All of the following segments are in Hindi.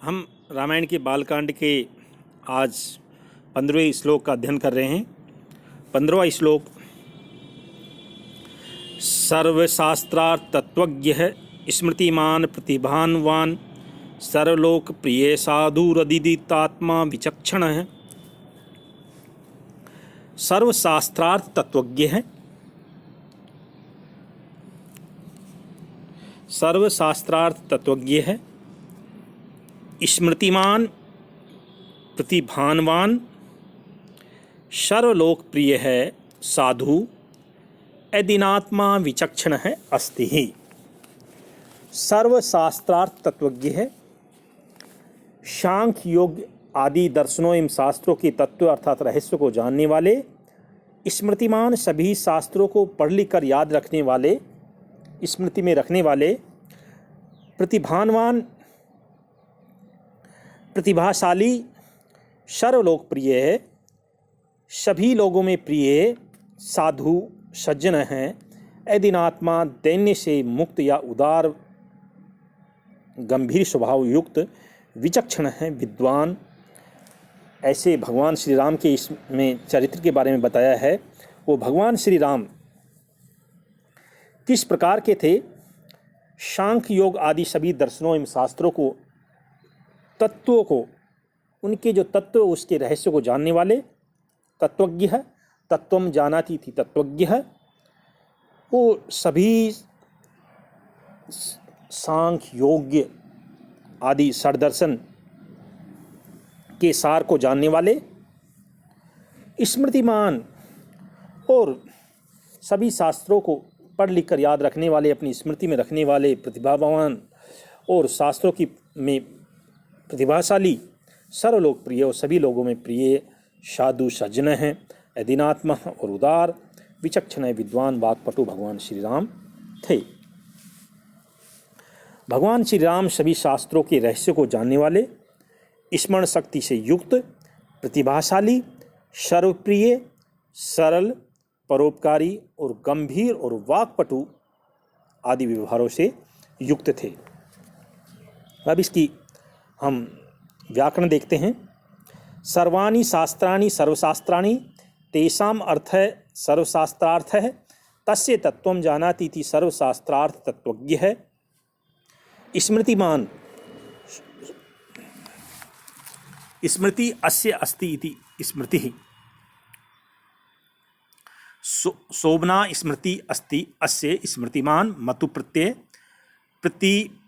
हम रामायण के बालकांड के आज 15वें श्लोक का अध्ययन कर रहे हैं। 15वां श्लोक, सर्वशास्त्रार्थ तत्वज्ञ स्मृतिमान प्रतिभावान सर्वलोक प्रिय साधुरदिदितात्मा विचक्षण है। सर्वशास्त्रार्थ तत्वज्ञ है, सर्वशास्त्रार्थ तत्वज्ञ है, स्मृतिमान प्रतिभावान सर्वलोक प्रिय है साधु अदिनात्मा विचक्षण है अस्ति ही। सर्वशास्त्रार्थ तत्वज्ञ है, सांख्य योग आदि दर्शनों एवं शास्त्रों के तत्व अर्थात रहस्य को जानने वाले, स्मृतिमान सभी शास्त्रों को पढ़ लिख कर याद रखने वाले, स्मृति में रखने वाले, प्रतिभावान प्रतिभाशाली, सर्वलोकप्रिय है, सभी लोगों में प्रिय, साधु सज्जन हैं, अदिनात्मा दैन्य से मुक्त या उदार गंभीर स्वभाव युक्त, विचक्षण हैं, विद्वान। ऐसे भगवान श्री राम के इसमें चरित्र के बारे में बताया है। वो भगवान श्री राम किस प्रकार के थे? सांख्य योग आदि सभी दर्शनों एवं शास्त्रों को, तत्वों को, उनके जो तत्व उसके रहस्य को जानने वाले, तत्वज्ञ है, तत्वम जानाति थी तत्वज्ञ है। वो सभी सांख्य योग आदि षड्दर्शन के सार को जानने वाले, स्मृतिमान और सभी शास्त्रों को पढ़ लिख कर याद रखने वाले, अपनी स्मृति में रखने वाले, प्रतिभावान और शास्त्रों की में प्रतिभाशाली, सर्वलोकप्रिय और सभी लोगों में प्रिय, साधु सज्जन हैं, अदिनात्मा और उदार, विचक्षण है, विद्वान, वाक्पटु भगवान श्री राम थे। भगवान श्री राम सभी शास्त्रों के रहस्य को जानने वाले, स्मरण शक्ति से युक्त, प्रतिभाशाली, सर्वप्रिय, सरल, परोपकारी और गंभीर और वाक्पटु आदि व्यवहारों से युक्त थे। अब इसकी हम व्याकरण देखते हैं। सर्वाणि शास्त्राणि सर्वशास्त्राणि तेषाम अर्थ सर्वशास्त्रार्थ है, तस्य तत्वं जानाति इति सर्वशास्त्रार्थ तत्वज्ञ है। स्मृतिमान, स्मृति अस्य अस्ति इति स्मृति, शोभना स्मृति अस्ति अस्य स्मृतिमान, मतु प्रत्यय प्रतिभानम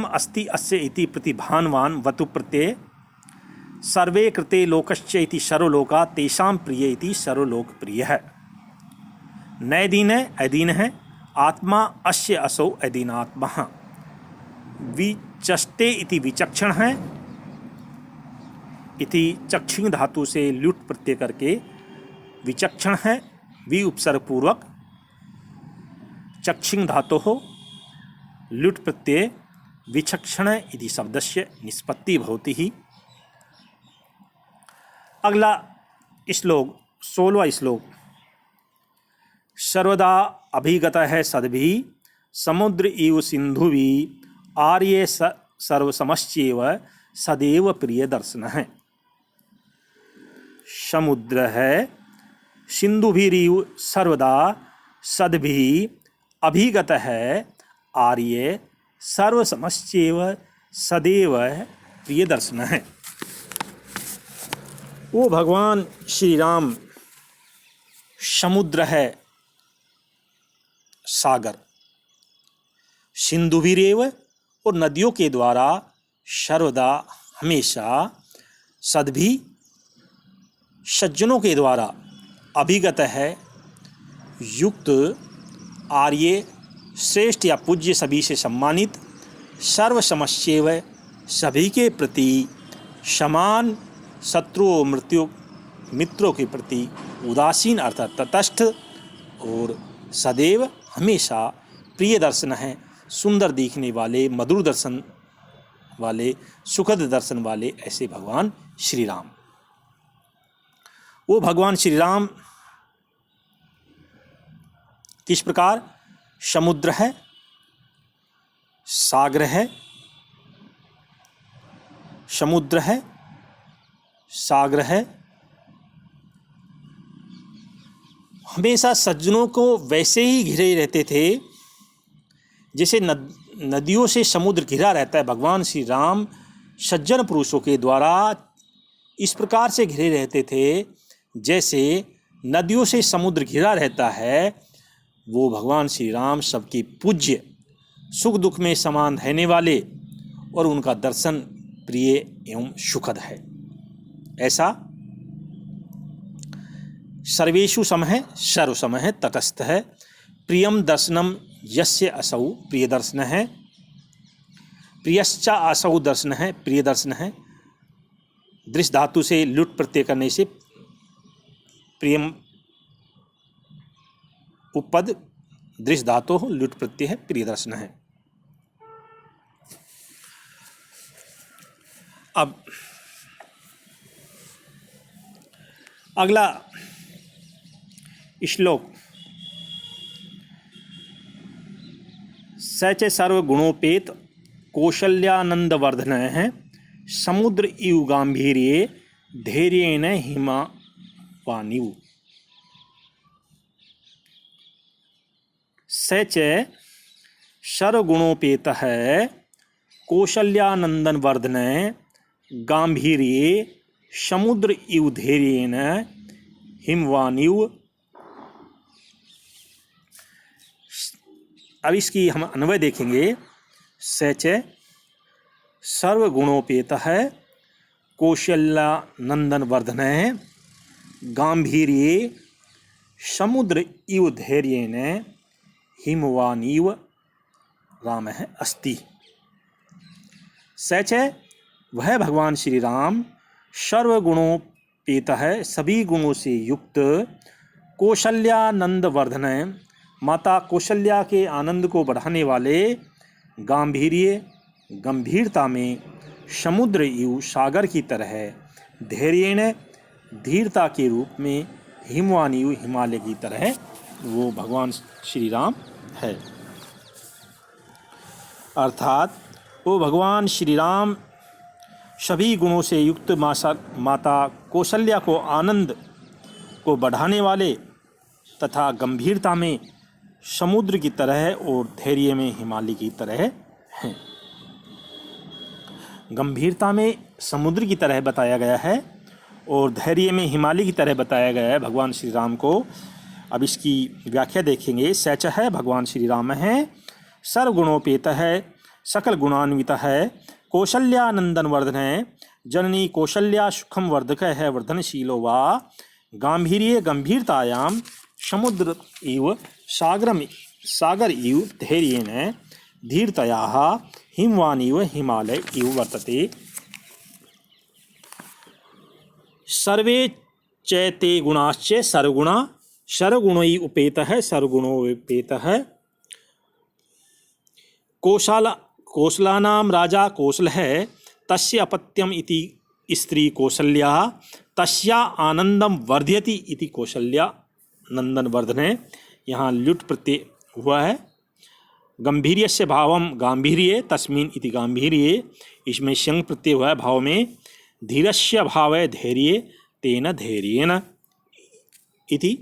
अस्ति अस्य इति प्रतिभानवान, वतु प्रत्यय सर्वे कृते लोकश्च इति सर्वलोका तेषां प्रिय इति सर्वलोकप्रिय है। नैदीन अधीन है, आत्मा अस्य असौ अधीनात्मा, विचष्टे इति विचक्षण है, इति चक्षिंग धातु से ल्युट प्रत्यय करके विचक्षण है, वि उपसर्ग पूर्वक चक्षिंग धातु हो ल्युट प्रत्यय विचक्षण इति शब्दस्य निष्पत्ति भवति ही। अगला श्लोक 16वां श्लोक, सर्वदा अभिगत है सद्भि समुद्र इव सिंधुवि आर्य सर्वसमश्चैव सदैव प्रिय दर्शन है। समुद्र है, सिंधुभिरिव सर्वदा सद्भि अभिगत है, आर्य सर्वसमश्चैव सदैव प्रिय दर्शन है। वो भगवान श्री राम समुद्र है, सागर, सिंधुभिरेव और नदियों के द्वारा सर्वदा हमेशा, सद्भि सज्जनों के द्वारा, अभिगत है युक्त, आर्य श्रेष्ठ या पूज्य सभी से सम्मानित, सर्वसमश्चैव सभी के प्रति समान, शत्रुओं मृत्यु मित्रों के प्रति उदासीन अर्थात तटस्थ, और सदैव हमेशा प्रिय दर्शन है, सुंदर दिखने वाले, मधुर दर्शन वाले, सुखद दर्शन वाले, ऐसे भगवान श्री राम। वो भगवान श्री राम किस प्रकार? समुद्र है, सागर है, समुद्र है, सागर है। हमेशा सज्जनों को वैसे ही घिरे रहते थे जैसे नदियों से समुद्र घिरा रहता है। भगवान श्री राम सज्जन पुरुषों के द्वारा इस प्रकार से घिरे रहते थे जैसे नदियों से समुद्र घिरा रहता है। वो भगवान श्री राम सबके पूज्य, सुख दुख में समान रहने वाले और उनका दर्शन प्रिय एवं सुखद है। ऐसा सर्वेषु समः सर्वसमः तटस्थ है। प्रियम दर्शनम यस्य असौ प्रिय दर्शन है। प्रियश्च असौ दर्शन है, प्रिय दर्शन है। दृश्य धातु से लुट प्रत्यय करने से प्रियम उपपद दृश्य धातु लुट प्रत्यय है, प्रिय दर्शन है। अब अगला श्लोक, सच सर्वगुणोपेत कौशल्यानंदवर्धन है, समुद्र इव गांभीर्ये धैर्येण हिमवानिव। सच सर्वगुणोपेत है कौशल्यानंदवर्धन गांभीर्ये समुद्र इव धैर्येण हिमवानिव। अब इसकी हम अन्वय देखेंगे। सच सर्वगुणोपेत है कौशल्यानंदन वर्धन गांभीर्ये समुद्र इव धैर्येण हिमवानिव राम है अस्ति। सच वह भगवान श्री राम सर्वगुणोपेत है, सभी गुणों से युक्त, कौशल्यानंद वर्धन है, माता कौशल्या के आनंद को बढ़ाने वाले, गांभीर्य गंभीरता में, समुद्र इव सागर की तरह, धैर्येण धीरता के रूप में, हिमवानिव हिमालय की तरह वो भगवान श्री राम है। अर्थात वो भगवान श्री राम सभी गुणों से युक्त माता कौशल्या को आनंद को बढ़ाने वाले तथा गंभीरता में समुद्र की तरह और धैर्य में हिमालय की तरह हैं। गंभीरता में समुद्र की तरह बताया गया है और धैर्य में हिमालय की तरह बताया गया है भगवान श्री राम को। अब इसकी व्याख्या देखेंगे। सच है भगवान श्री राम है, सर्वगुणोपेत है, सकल गुणान्वित है, कौशल्यानंदन वर्धन है, जननी कौशल्या सुखम वर्धक है, वर्धनशीलो वा, गांभीर्ये गंभीरतायाम, समुद्र इव सागर इव धैर्येण धीरतयाः हिमवान इव हिमालय इव वर्तते। सर्वे चैते गुणाश्च सर्वगुणा, सर्वगुणै उपेत है, सर्वगुणोपेत है। कौशलानाम राजा कौशल है, तस्य अपत्यम इति स्त्री कौशल्या, तस्या आनंदम वर्धयति इति कौशल्या नंदन वर्धने। यहाँ लुट प्रत्यय हुआ है। गंभीर्यस्य भावम गांभीर्ये तस्मिन् इति गांभीर्ये, इसमें संग प्रत्यय हुआ है भाव में। धीरस्य भाव धैर्ये तेन धैर्येन इति